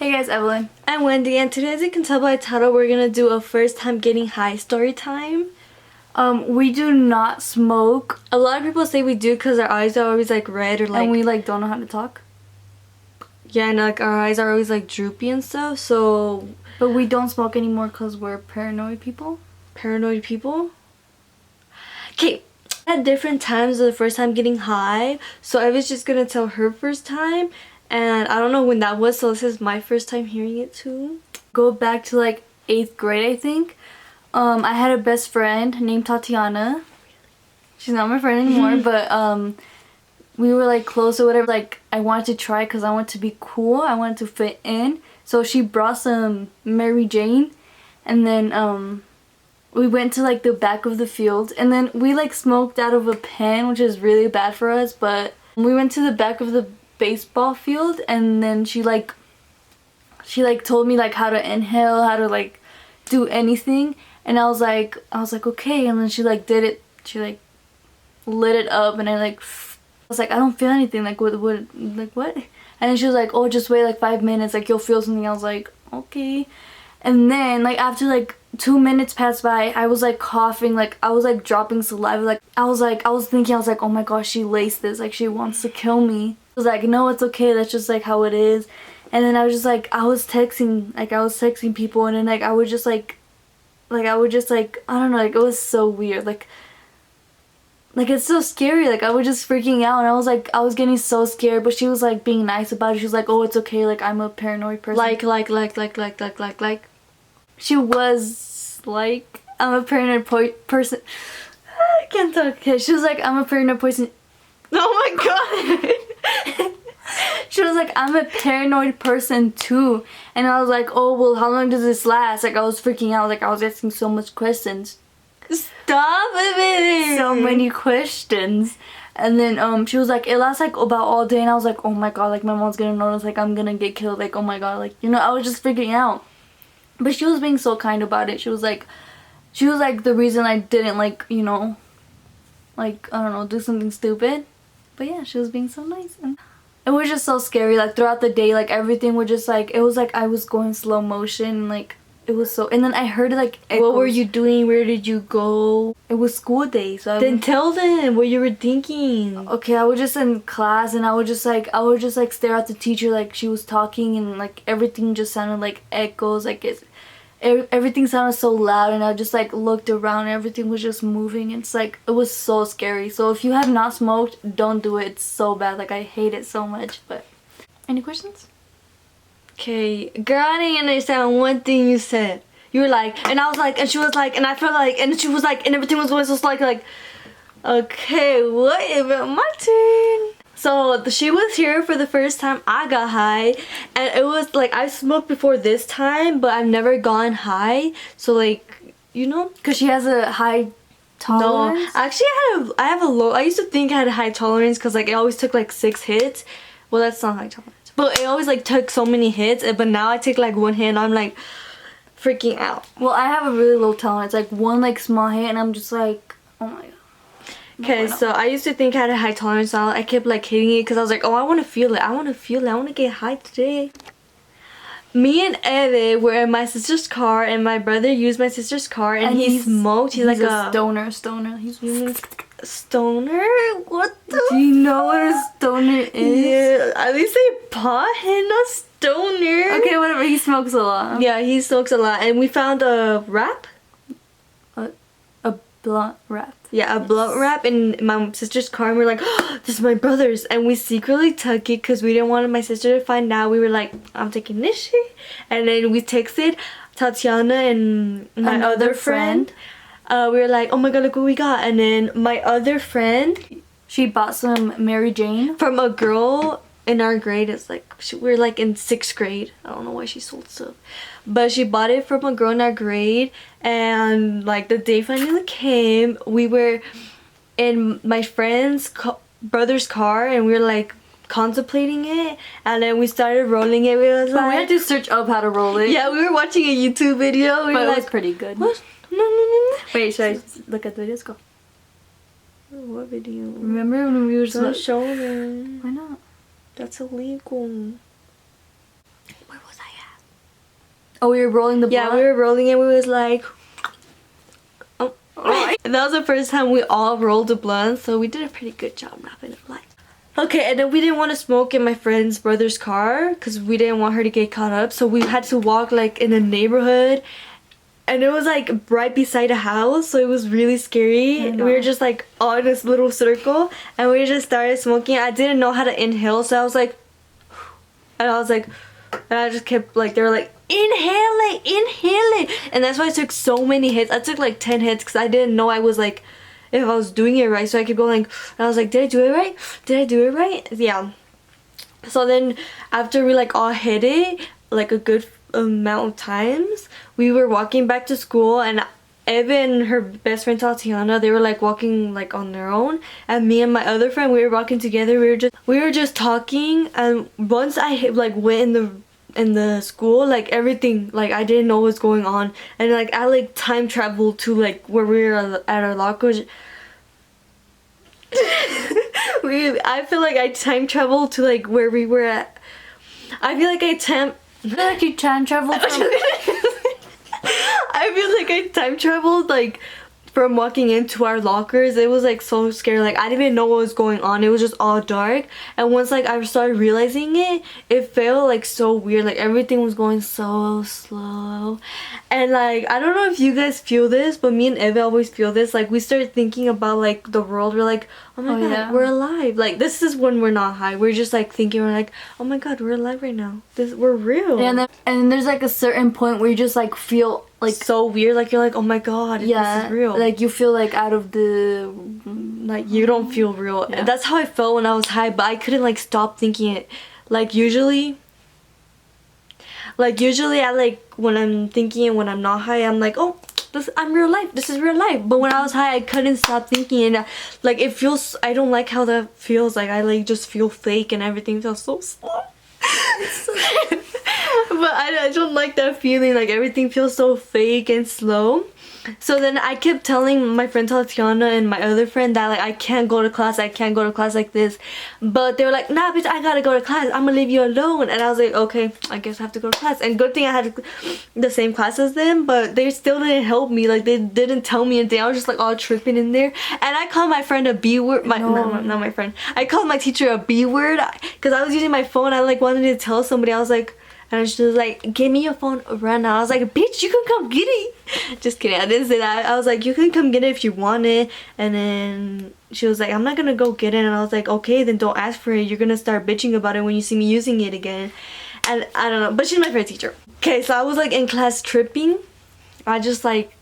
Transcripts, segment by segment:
Hey guys, Evelyn. I'm Wendy, and today, as you can tell by the title, we're gonna do a first time getting high story time. We do not smoke. A lot of people say we do because our eyes are always like red or like. And we don't know how to talk. Yeah, and like our eyes are always like droopy and stuff. So. But we don't smoke anymore because we're paranoid people. Paranoid people. Okay. At different times of the first time getting high, so I was just gonna tell her first time. And I don't know when that was, so this is my first time hearing it too. Go back to like 8th grade, I think. I had a best friend named Tatiana. She's not my friend anymore, but we were like close or whatever. Like I wanted to try because I wanted to be cool. I wanted to fit in. So she brought some Mary Jane, and then we went to like the back of the field, and then we like smoked out of a pen, which is really bad for us. But we went to the back of the baseball field, and then she told me like how to inhale, how to like do anything, and I was like okay, and then she like did it, she like lit it up, and I was like I don't feel anything, like what, and then she was like, oh, just wait like 5 minutes, like you'll feel something. I was like okay, and then like after like 2 minutes passed by, I was like coughing, like I was like dropping saliva, like I was thinking, oh my gosh, she laced this, like she wants to kill me. I was like, no, it's okay, that's just like how it is. And then I was just like, I was texting people, and then like I would just like I don't know, like it was so weird, like it's so scary, like I was just freaking out, and I was getting so scared, but she was like being nice about it. She was like, oh, it's okay, like I'm a paranoid person. Like She was like, I'm a paranoid person. I can't talk. Okay, she was like, I'm a paranoid person. Oh my god. She was like, I'm a paranoid person too. And I was like, oh, well, how long does this last? Like I was freaking out, like I was asking so much questions. Stop it. So many questions. And then she was like, it lasts like about all day, and I was like, oh my god, like my mom's gonna notice, like I'm gonna get killed, like oh my god, like I was just freaking out. But she was being so kind about it. She was like the reason I didn't like, like I don't know, do something stupid. But yeah, she was being so nice, and it was just so scary. Like throughout the day, like everything was just like, it was like I was going slow motion, like it was so. And then I heard like echoes. What were you doing? Where did you go? It was school day, so then tell them what you were thinking. Okay, I was just in class, and I would just like stare at the teacher, like she was talking, and like everything just sounded like echoes, like everything sounded so loud, and I just like looked around, and everything was just moving. It's like, it was so scary. So if you have not smoked, don't do it. It's so bad, like I hate it so much. But any questions? Okay, girl, I didn't understand one thing you said. You were like, and I was like, and she was like, and I felt like, and she was like, and everything was going so slow, like okay, what about my turn? So she was here for the first time I got high, and it was like, I smoked before this time, but I've never gone high. So like, because she has a high tolerance. No, actually I have a low. I used to think I had a high tolerance because like it always took like 6 hits. Well, that's not high tolerance, but it always like took so many hits. But now I take like 1 hit, and I'm like freaking out. Well, I have a really low tolerance, like one like small hit, and I'm just like, oh my god. Okay, so I used to think I had a high tolerance. So I kept like hitting it because I was like, oh, I want to feel it. I want to get high today. Me and Eve were in my sister's car, and my brother used my sister's car, and he smoked. He's like a stoner. He's really stoner. What the? Do you know what a stoner is? Yeah, at least say pothead, not stoner. Okay, whatever. He smokes a lot. Yeah, he smokes a lot, and we found a wrap. A blunt wrap. Yeah, a blunt wrap in my sister's car, and we were like, oh, this is my brother's, and we secretly took it because we didn't want my sister to find out. We were like, I'm taking this shit, and then we texted Tatiana and my other friend. We were like, oh my god, look what we got. And then my other friend, she bought some Mary Jane from a girl in our grade. It's like, we're like in 6th grade. I don't know why she sold stuff, but she bought it from a girl in our grade. And like the day finally came, we were in my friend's brother's car, and we were like contemplating it, and then we started rolling it. We had to search up how to roll it. Yeah, we were watching a YouTube video. But it was pretty good. What? No. Wait, should I look at the videos? Go. What video? Remember when we were just Don't show them. Why not? That's illegal. Where was I Oh, we were rolling the blunt? Yeah, we were rolling it. We was like, oh. And that was the first time we all rolled a blunt, so we did a pretty good job, not gonna lie. Okay, and then we didn't want to smoke in my friend's brother's car because we didn't want her to get caught up, so we had to walk like in a neighborhood, and it was like right beside a house, so it was really scary. We were just like on this little circle, and we just started smoking. I didn't know how to inhale, so I was like, and I just kept like, they were like, inhale it, and that's why I took so many hits. I took like 10 hits because I didn't know I was like, if I was doing it right, so I kept going, and I was like, did I do it right? Did I do it right? Yeah. So then after we like all hit it like a good amount of times, we were walking back to school, and Evan and her best friend Tatiana, they were like walking like on their own, and me and my other friend, we were walking together. We were just talking, and once I like went in the school, like everything, like I didn't know what was going on, and like I like time traveled to like where we were at our locker. I feel like I time traveled to like where we were at. I feel like you time traveled from I feel like I time traveled like from walking into our lockers. It was like so scary. Like I didn't even know what was going on. It was just all dark. And once like I started realizing it, it felt like so weird. Like everything was going so slow. And like I don't know if you guys feel this, but me and Eva always feel this. Like we start thinking about like the world. We're like, oh my god, yeah, we're alive. Like this is when we're not high. We're just like thinking, we're like, oh my god, we're alive right now. We're real. Yeah, and there's like a certain point where you just like feel like so weird. Like you're like, oh my god, yeah, this is real. like you feel like out of the, like you don't feel real. Yeah. That's how I felt when I was high, but I couldn't like stop thinking it. Like usually I like when I'm thinking and when I'm not high, I'm like, oh, I'm real life. This is real life. But when I was high, I couldn't stop thinking, and like it feels, I don't like how that feels. Like I like just feel fake and everything feels so slow. But I don't like that feeling. Like everything feels so fake and slow. So then I kept telling my friend Tatiana and my other friend that like I can't go to class like this. But they were like, nah bitch, I gotta go to class, I'm gonna leave you alone. And I was like, okay, I guess I have to go to class. And good thing I had the same class as them, but they still didn't help me. Like they didn't tell me anything. I was just like all tripping in there. And I called my friend a B word. Not my friend. I called my teacher a B word because I was using my phone. I like wanted to tell somebody. I was like, and she was like, give me your phone right now. I was like, bitch, you can come get it. Just kidding, I didn't say that. I was like, you can come get it if you want it. And then she was like, I'm not gonna go get it. And I was like, okay, then don't ask for it. You're gonna start bitching about it when you see me using it again. And I don't know, but she's my favorite teacher. Okay, so I was like in class tripping. I just like,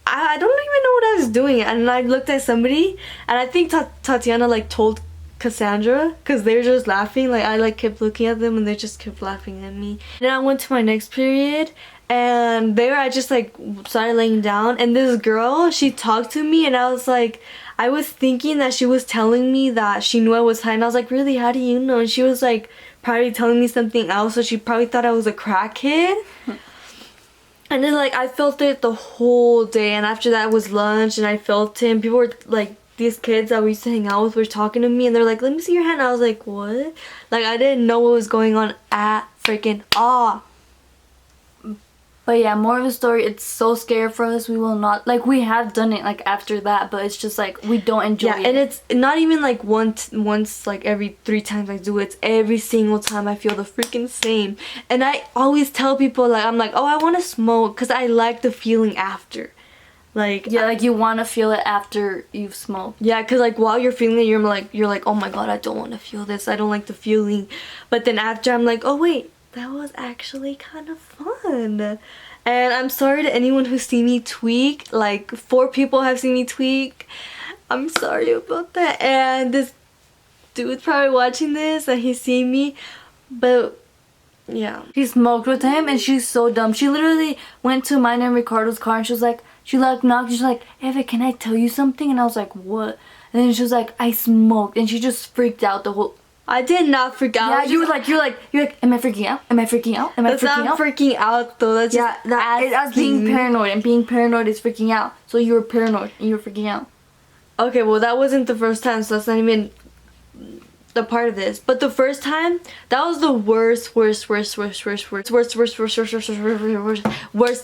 I don't even know what I was doing. And I looked at somebody, and I think Tatiana like told Cassandra, because they were just laughing. Like I like kept looking at them and they just kept laughing at me. Then I went to my next period, and there I just like started laying down, and this girl, she talked to me, and I was like, I was thinking that she was telling me that she knew I was high, and I was like, really, how do you know? And she was like probably telling me something else, so she probably thought I was a crackhead. And then like I felt it the whole day, and after that was lunch, and I felt it, and people were like, these kids that we used to hang out with were talking to me, and they're like, let me see your hand. I was like, what? Like I didn't know what was going on at freaking all. But yeah, more of the story, it's so scary for us. We will not, like we have done it like after that, but it's just like we don't enjoy it. Yeah, and it's not even like once like every 3 times I do it. It's every single time I feel the freaking same. And I always tell people, like, I'm like, oh, I want to smoke because I like the feeling after. Like, yeah, like you want to feel it after you've smoked. Yeah, because like while you're feeling it, you're like, oh my god, I don't want to feel this. I don't like the feeling. But then after, I'm like, oh wait, that was actually kind of fun. And I'm sorry to anyone who's seen me tweak. Like 4 people have seen me tweak. I'm sorry about that. And this dude's probably watching this and he's seen me. But yeah, she smoked with him, and she's so dumb. She literally went to mine and Ricardo's car, and she was like, she like knocked. She's like, Eva, can I tell you something? And I was like, what? And then she was like, I smoked, and she just freaked out the whole. I did not freak out. Yeah, you're like, am I freaking out? Am I freaking out? Am I freaking out? That's not freaking out though. That's yeah, that's being paranoid, and being paranoid is freaking out. So you were paranoid and you were freaking out. Okay, well that wasn't the first time, so that's not even the part of this, but the first time, that was the worst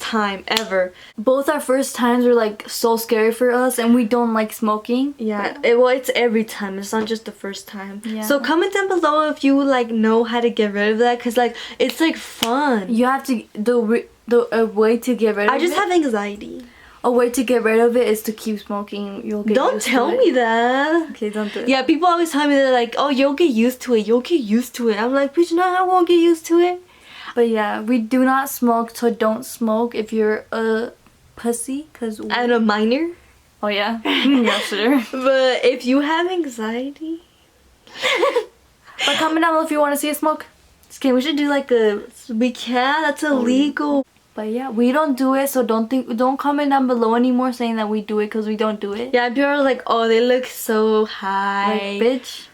time ever. Both our first times were like so scary for us, and we don't like smoking. Yeah, well, it's every time. It's not just the first time. Yeah. So comment down below if you like know how to get rid of that, cause like it's like fun. You have to a way to get rid of it. I just have anxiety. A way to get rid of it is to keep smoking. You'll get Don't used tell to it. me that. Okay, don't do it. Yeah, people always tell me, they're like, oh, you'll get used to it. You'll get used to it. I'm like, bitch, no, I won't get used to it. But yeah, we do not smoke, so don't smoke if you're a pussy. And a minor. Oh yeah, yeah, sure. But if you have anxiety. But comment down below if you want to see us smoke. Okay, we should do like a. We can. That's illegal. But yeah, we don't do it, so don't comment down below anymore saying that we do it, because we don't do it. Yeah, people are like, oh, they look so high. Like, bitch.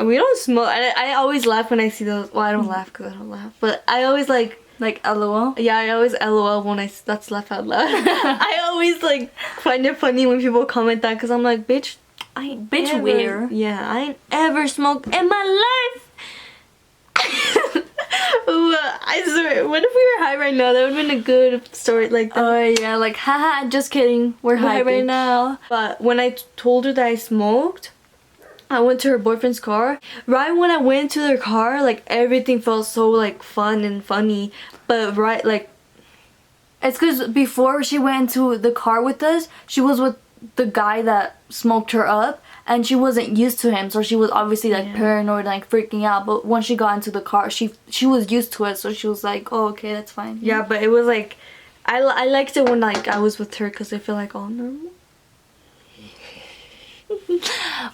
We don't smoke. I always laugh when I see those. Well, I don't laugh because I don't laugh. But I always like LOL. Yeah, I always LOL when that's laugh out loud. I always like find it funny when people comment that, because I'm like, bitch, where? Yeah, I ain't ever smoked in my life. I swear, what if we were high right now? That would have been a good story like that. Oh yeah, like haha, just kidding. We're high right now. But when I told her that I smoked, I went to her boyfriend's car. Right when I went to their car, like everything felt so like fun and funny. But right, like, it's because before she went into the car with us, she was with the guy that smoked her up, and she wasn't used to him, so she was obviously like paranoid, like freaking out. But once she got into the car, she was used to it, so she was like, oh, okay, that's fine. Yeah, but it was like, I liked it when like I was with her, because I feel like all normal.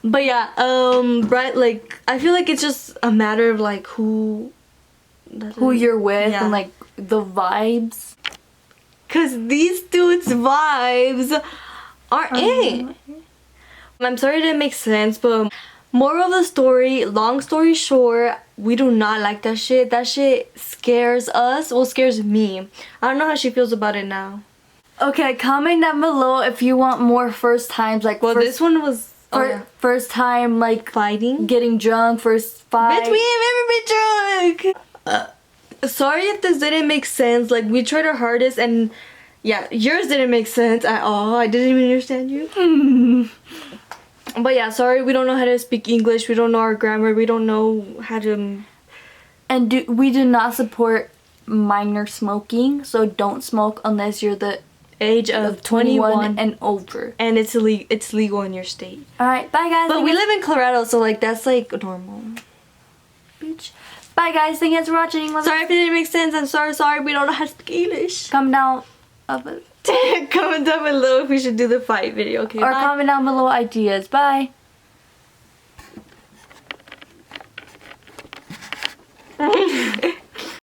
But yeah, right, like I feel like it's just a matter of like who you're with, and like the vibes. Cause these dudes' vibes aren't it. I'm sorry it didn't make sense, but moral of the story, long story short, we do not like that shit. That shit scares us. Well, scares me. I don't know how she feels about it now. Okay, comment down below if you want more first times, like, well, this one was first time, like, fighting, getting drunk, first fight. Bitch, we ain't ever been drunk. Sorry if this didn't make sense. Like, we tried our hardest, and yeah, yours didn't make sense at all. I didn't even understand you. But yeah, sorry, we don't know how to speak English. We don't know our grammar. We don't know how to. And we do not support minor smoking, so don't smoke unless you're the age of 21 and over. And it's legal in your state. Alright, bye guys. But we live in Colorado, so like that's like normal. Bitch. Bye guys, thank you guys for watching. Sorry if it didn't make sense. I'm sorry, we don't know how to speak English. Comment down comment down below if we should do the fight video, okay? Or comment down below ideas. Bye.